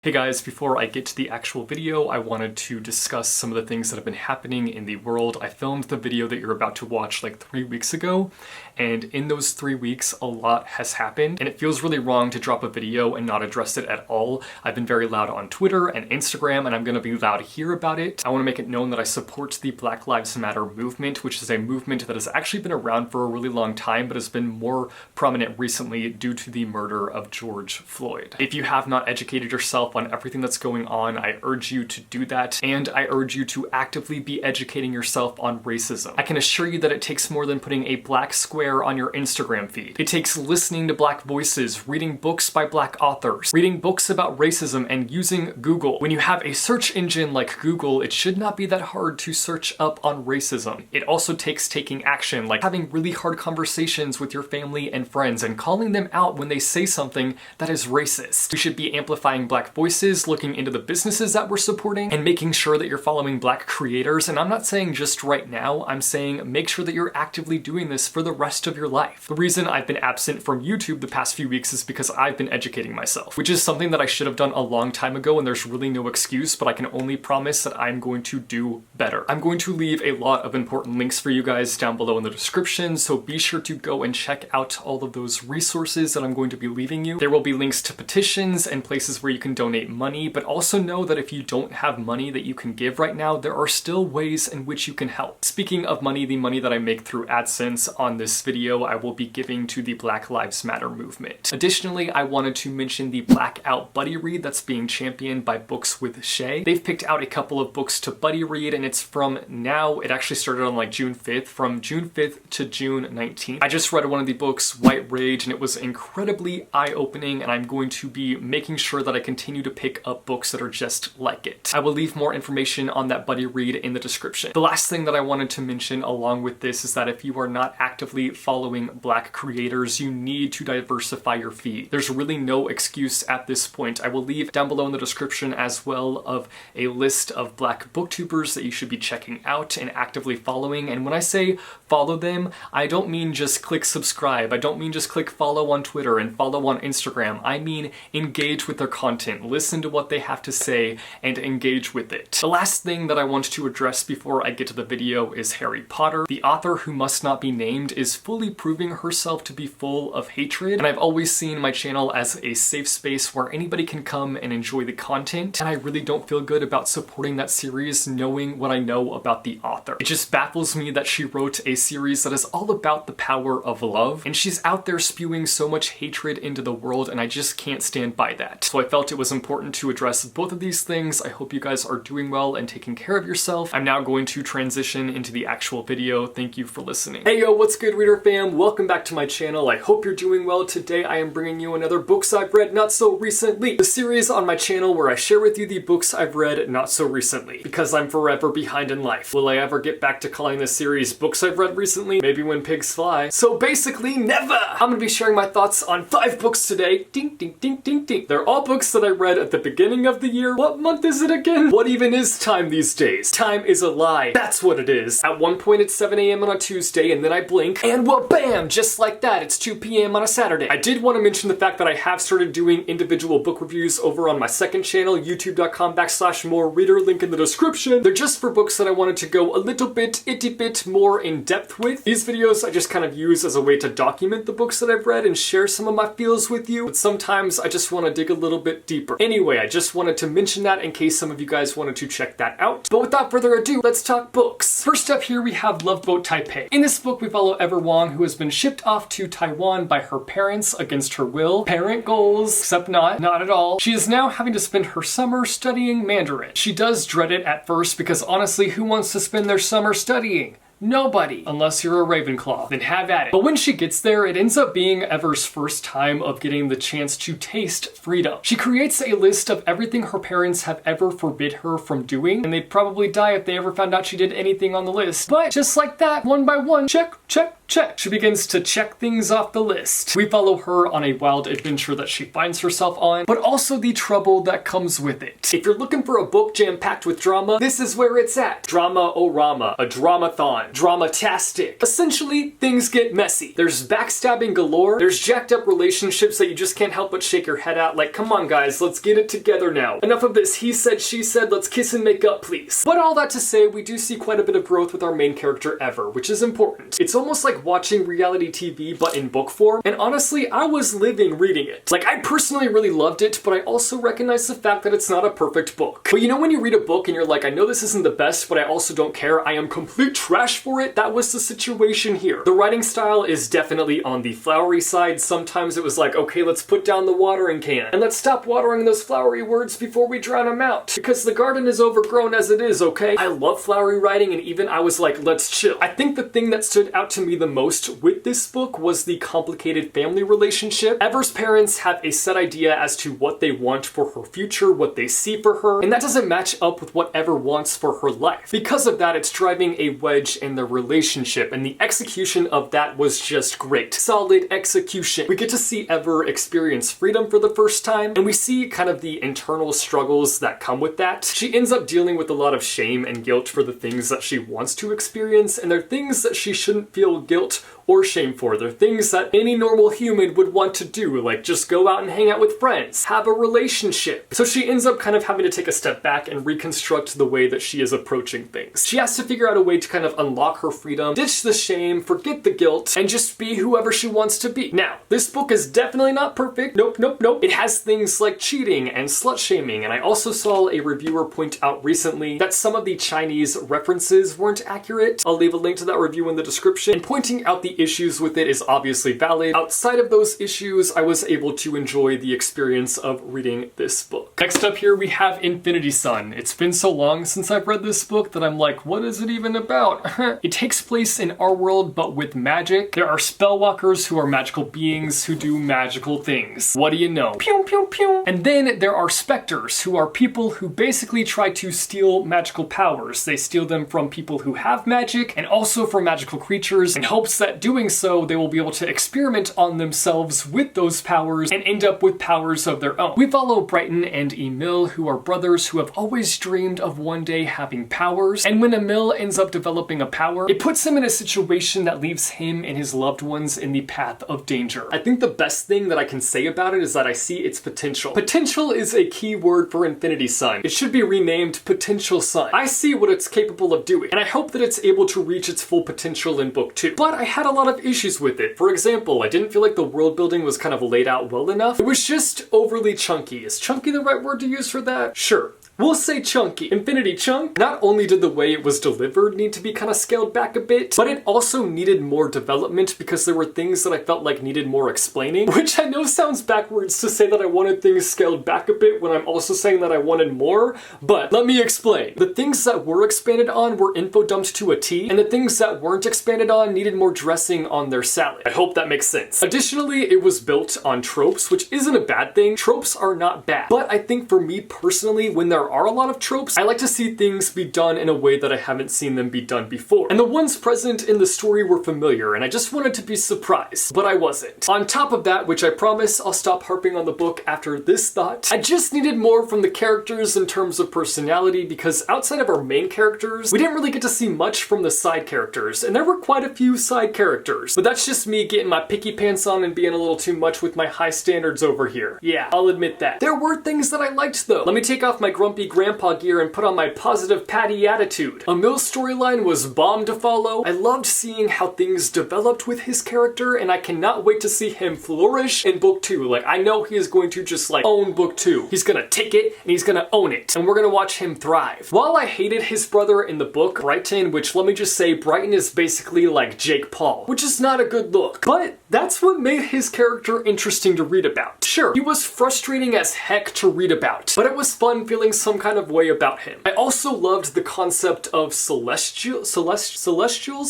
Hey guys, before I get to the actual video, I wanted to discuss some of the things that have been happening in the world. I filmed the video that you're about to watch like 3 weeks ago, and in those 3 weeks, a lot has happened, and it feels really wrong to drop a video and not address it at all. I've been very loud on Twitter and Instagram, and I'm gonna be loud here about it. I wanna make it known that I support the Black Lives Matter movement, which is a movement that has actually been around for a really long time, but has been more prominent recently due to the murder of George Floyd. If you have not educated yourself on everything that's going on, I urge you to do that, and I urge you to actively be educating yourself on racism. I can assure you that it takes more than putting a black square on your Instagram feed. It takes listening to black voices, reading books by black authors, reading books about racism, and using Google. When you have a search engine like Google, it should not be that hard to search up on racism. It also takes taking action, like having really hard conversations with your family and friends and calling them out when they say something that is racist. We should be amplifying black voices, looking into the businesses that we're supporting, and making sure that you're following black creators. And I'm not saying just right now, I'm saying make sure that you're actively doing this for the rest of your life. The reason I've been absent from YouTube the past few weeks is because I've been educating myself, which is something that I should have done a long time ago, and there's really no excuse, but I can only promise that I'm going to do better. I'm going to leave a lot of important links for you guys down below in the description, so be sure to go and check out all of those resources that I'm going to be leaving you. There will be links to petitions and places where you can donate money, but also know that if you don't have money that you can give right now, there are still ways in which you can help. Speaking of money, the money that I make through AdSense on this video, I will be giving to the Black Lives Matter movement. Additionally, I wanted to mention the Blackout Buddy Read that's being championed by bookswithshae. They've picked out a couple of books to buddy read, and it's from now, it actually started on like June 5th, from June 5th to June 19th. I just read one of the books, White Rage, and it was incredibly eye-opening, and I'm going to be making sure that I continue to pick up books that are just like it. I will leave more information on that buddy read in the description. The last thing that I wanted to mention along with this is that if you are not actively following black creators, you need to diversify your feed. There's really no excuse at this point. I will leave down below in the description as well of a list of black booktubers that you should be checking out and actively following. And when I say follow them, I don't mean just click subscribe. I don't mean just click follow on Twitter and follow on Instagram. I mean engage with their content, listen to what they have to say, and engage with it. The last thing that I want to address before I get to the video is Harry Potter. The author who must not be named is fully proving herself to be full of hatred, and I've always seen my channel as a safe space where anybody can come and enjoy the content, and I really don't feel good about supporting that series knowing what I know about the author. It just baffles me that she wrote a series that is all about the power of love, and she's out there spewing so much hatred into the world, and I just can't stand by that. So I felt it was important to address both of these things. I hope you guys are doing well and taking care of yourself. I'm now going to transition into the actual video. Thank you for listening. Hey yo, what's good, reader fam? Welcome back to my channel. I hope you're doing well. Today I am bringing you another books I've read not so recently, the series on my channel where I share with you the books I've read not so recently, because I'm forever behind in life. Will I ever get back to calling this series books I've read recently? Maybe when pigs fly. So basically never! I'm gonna be sharing my thoughts on 5 books today. Ding, ding, ding, ding, ding. They're all books that I read at the beginning of the year. What month is it again? What even is time these days? Time is a lie. That's what it is. At one point it's 7 a.m. on a Tuesday, and then I blink, and well, bam! Just like that, it's 2 p.m. on a Saturday. I did want to mention the fact that I have started doing individual book reviews over on my second channel, youtube.com/morereader, link in the description. They're just for books that I wanted to go a little bit, itty bit more in depth with. These videos I just kind of use as a way to document the books that I've read and share some of my feels with you, but sometimes I just want to dig a little bit deeper. Anyway, I just wanted to mention that in case some of you guys wanted to check that out. But without further ado, let's talk books. First up here we have Love Boat Taipei. In this book we follow Ever Wong, who has been shipped off to Taiwan by her parents against her will. Parent goals, except not at all. She is now having to spend her summer studying Mandarin. She does dread it at first because honestly, who wants to spend their summer studying? Nobody, unless you're a Ravenclaw, then have at it. But when she gets there, it ends up being Ever's first time of getting the chance to taste freedom. She creates a list of everything her parents have ever forbid her from doing, and they'd probably die if they ever found out she did anything on the list. But just like that, one by one, check, check, check. She begins to check things off the list. We follow her on a wild adventure that she finds herself on, but also the trouble that comes with it. If you're looking for a book jam-packed with drama, this is where it's at. Drama-o-rama, a dramathon. Dramatastic. Essentially, things get messy. There's backstabbing galore, there's jacked up relationships that you just can't help but shake your head at, like, come on guys, let's get it together now. Enough of this he said, she said, let's kiss and make up, please. But all that to say, we do see quite a bit of growth with our main character Ever, which is important. It's almost like watching reality TV, but in book form, and honestly, I was living reading it. Like, I personally really loved it, but I also recognize the fact that it's not a perfect book. But you know when you read a book and you're like, I know this isn't the best, but I also don't care, I am complete trash for it? That was the situation here. The writing style is definitely on the flowery side. Sometimes it was like, okay, let's put down the watering can, and let's stop watering those flowery words before we drown them out, because the garden is overgrown as it is, okay? I love flowery writing, and even I was like, let's chill. I think the thing that stood out to me the most with this book was the complicated family relationship. Ever's parents have a set idea as to what they want for her future, what they see for her, and that doesn't match up with what Ever wants for her life. Because of that, it's driving a wedge in the relationship, and the execution of that was just great. Solid execution. We get to see Ever experience freedom for the first time, and we see kind of the internal struggles that come with that. She ends up dealing with a lot of shame and guilt for the things that she wants to experience, and they're things that she shouldn't feel guilt or shame for. They're things that any normal human would want to do, like just go out and hang out with friends, have a relationship. So she ends up kind of having to take a step back and reconstruct the way that she is approaching things. She has to figure out a way to kind of unlock her freedom, ditch the shame, forget the guilt, and just be whoever she wants to be. Now, this book is definitely not perfect. Nope, nope, nope. It has things like cheating and slut shaming, and I also saw a reviewer point out recently that some of the Chinese references weren't accurate. I'll leave a link to that review in the description, and pointing out the issues with it is obviously valid. Outside of those issues, I was able to enjoy the experience of reading this book. Next up here we have Infinity Sun. It's been so long since I've read this book that I'm like, what is it even about? It takes place in our world, but with magic. There are spellwalkers who are magical beings who do magical things. What do you know? Pew, pew, pew. And then there are specters, who are people who basically try to steal magical powers. They steal them from people who have magic, and also from magical creatures, in hopes that doing so, they will be able to experiment on themselves with those powers and end up with powers of their own. We follow Brighton and Emil, who are brothers who have always dreamed of one day having powers, and when Emil ends up developing a power, it puts him in a situation that leaves him and his loved ones in the path of danger. I think the best thing that I can say about it is that I see its potential. Potential is a key word for Infinity Sun. It should be renamed Potential Sun. I see what it's capable of doing, and I hope that it's able to reach its full potential in book 2. But I had a lot of issues with it. For example, I didn't feel like the world building was kind of laid out well enough. It was just overly chunky. Is chunky the right word to use for that? Sure. We'll say chunky. Infinity Chunk, not only did the way it was delivered need to be kind of scaled back a bit, but it also needed more development because there were things that I felt like needed more explaining, which I know sounds backwards to say that I wanted things scaled back a bit when I'm also saying that I wanted more, but let me explain. The things that were expanded on were info dumped to a T, and the things that weren't expanded on needed more dressing on their salad. I hope that makes sense. Additionally, it was built on tropes, which isn't a bad thing. Tropes are not bad, but I think for me personally, when there are a lot of tropes, I like to see things be done in a way that I haven't seen them be done before. And the ones present in the story were familiar, and I just wanted to be surprised, but I wasn't. On top of that, which I promise I'll stop harping on the book after this thought, I just needed more from the characters in terms of personality, because outside of our main characters, we didn't really get to see much from the side characters, and there were quite a few side characters. But that's just me getting my picky pants on and being a little too much with my high standards over here. Yeah, I'll admit that. There were things that I liked though. Let me take off my grumpy grandpa gear and put on my positive Patty attitude. Emil's storyline was bomb to follow. I loved seeing how things developed with his character, and I cannot wait to see him flourish in book 2. Like, I know he is going to just like own book 2. He's gonna take it and he's gonna own it, and we're gonna watch him thrive. While I hated his brother in the book, Brighton, which let me just say, Brighton is basically like Jake Paul, which is not a good look, but that's what made his character interesting to read about. Sure, he was frustrating as heck to read about, but it was fun feeling some kind of way about him. I also loved the concept of celestials?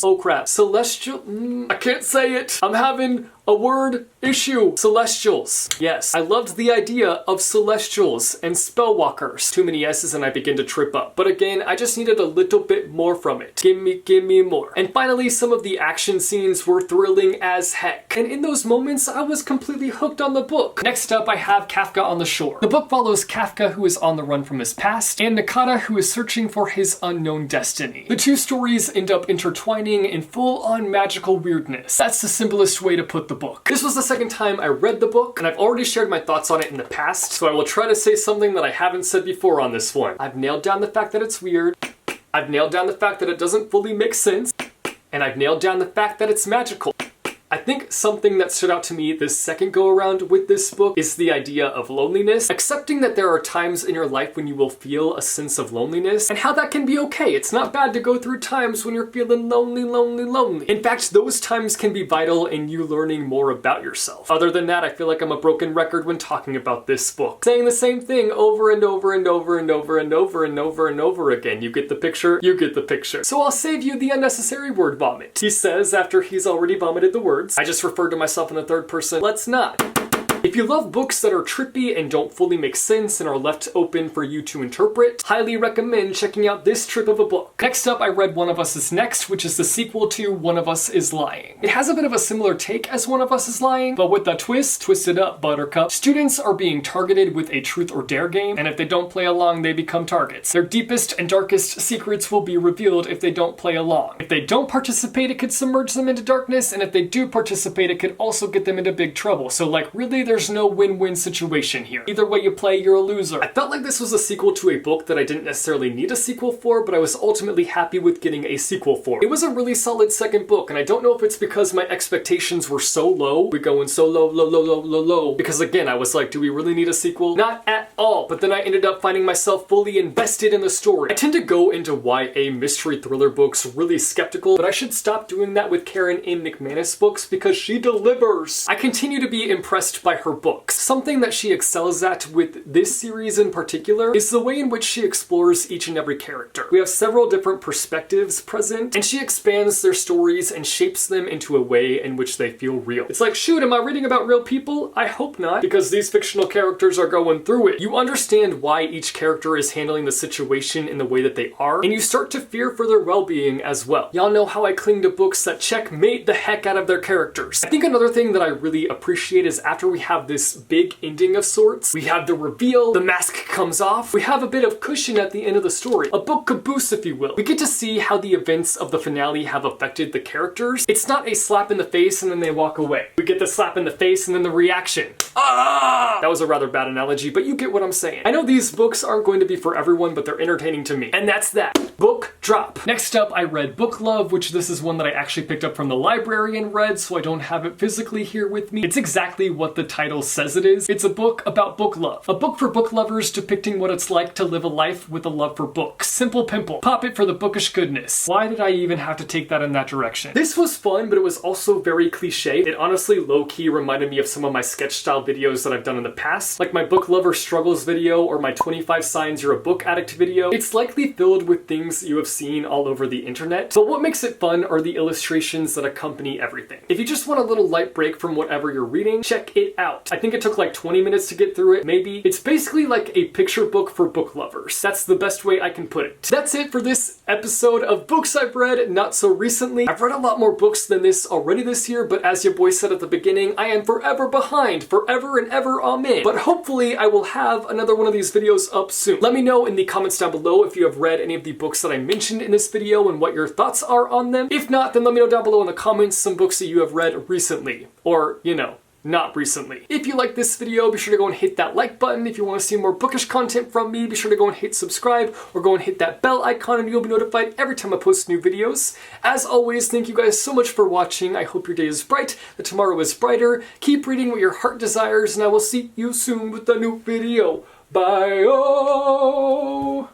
Oh crap. I can't say it. I'm having A word, issue, celestials. Yes, I loved the idea of celestials and spellwalkers. Too many S's and I begin to trip up. But again, I just needed a little bit more from it. Give me more. And finally, some of the action scenes were thrilling as heck. And in those moments, I was completely hooked on the book. Next up, I have Kafka on the Shore. The book follows Kafka, who is on the run from his past, and Nakata, who is searching for his unknown destiny. The two stories end up intertwining in full-on magical weirdness. That's the simplest way to put the book. This was the second time I read the book, and I've already shared my thoughts on it in the past, so I will try to say something that I haven't said before on this one. I've nailed down the fact that it's weird, I've nailed down the fact that it doesn't fully make sense, and I've nailed down the fact that it's magical. I think something that stood out to me this second go around with this book is the idea of loneliness, accepting that there are times in your life when you will feel a sense of loneliness, and how that can be okay. It's not bad to go through times when you're feeling lonely. In fact, those times can be vital in you learning more about yourself. Other than that, I feel like I'm a broken record when talking about this book, saying the same thing over and over and over and over and over and over and over again. You get the picture? You get the picture. So I'll save you the unnecessary word vomit. He says after he's already vomited the word, I just referred to myself in the third person. Let's not. If you love books that are trippy and don't fully make sense and are left open for you to interpret, highly recommend checking out this trip of a book. Next up, I read One of Us Is Next, which is the sequel to One of Us Is Lying. It has a bit of a similar take as One of Us Is Lying, but with a twist. Twist it up, buttercup. Students are being targeted with a truth or dare game, and if they don't play along, they become targets. Their deepest and darkest secrets will be revealed if they don't play along. If they don't participate, it could submerge them into darkness, and if they do participate, it could also get them into big trouble. So like, really, there's no win-win situation here. Either way you play, you're a loser. I felt like this was a sequel to a book that I didn't necessarily need a sequel for, but I was ultimately happy with getting a sequel for. It was a really solid second book, and I don't know if it's because my expectations were so low. We're going so low, because again, I was like, do we really need a sequel? Not at all. But then I ended up finding myself fully invested in the story. I tend to go into YA mystery thriller books really skeptical, but I should stop doing that with Karen M. McManus books because she delivers. I continue to be impressed by her books. Something that she excels at with this series in particular is the way in which she explores each and every character. We have several different perspectives present, and she expands their stories and shapes them into a way in which they feel real. It's like, shoot, am I reading about real people? I hope not, because these fictional characters are going through it. You understand why each character is handling the situation in the way that they are, and you start to fear for their well-being as well. Y'all know how I cling to books that checkmate the heck out of their characters. I think another thing that I really appreciate is after we have this big ending of sorts, we have the reveal, the mask comes off, we have a bit of cushion at the end of the story. A book caboose, if you will. We get to see how the events of the finale have affected the characters. It's not a slap in the face and then they walk away. We get the slap in the face and then the reaction. Ah! That was a rather bad analogy, but you get what I'm saying. I know these books aren't going to be for everyone, but they're entertaining to me. And that's that. Book drop. Next up, I read Book Love, which this is one that I actually picked up from the library and read, so I don't have it physically here with me. It's exactly what the title says it is. It's a book about book love. A book for book lovers depicting what it's like to live a life with a love for books. Simple pimple. Pop it for the bookish goodness. Why did I even have to take that in that direction? This was fun, but it was also very cliche. It honestly low-key reminded me of some of my sketch style videos that I've done in the past, like my book lover struggles video or my 25 signs you're a book addict video. It's likely filled with things you have seen all over the internet, but what makes it fun are the illustrations that accompany everything. If you just want a little light break from whatever you're reading, check it out. I think it took like 20 minutes to get through it, maybe. It's basically like a picture book for book lovers. That's the best way I can put it. That's it for this episode of books I've read not so recently. I've read a lot more books than this already this year, but as your boy said at the beginning, I am forever behind, forever and ever, amen. But hopefully I will have another one of these videos up soon. Let me know in the comments down below if you have read any of the books that I mentioned in this video and what your thoughts are on them. If not, then let me know down below in the comments some books that you have read recently, or, you know, not recently. If you like this video, be sure to go and hit that like button. If you want to see more bookish content from me, be sure to go and hit subscribe or go and hit that bell icon and you'll be notified every time I post new videos. As always, thank you guys so much for watching. I hope your day is bright, that tomorrow is brighter. Keep reading what your heart desires, and I will see you soon with a new video. Bye! -oh.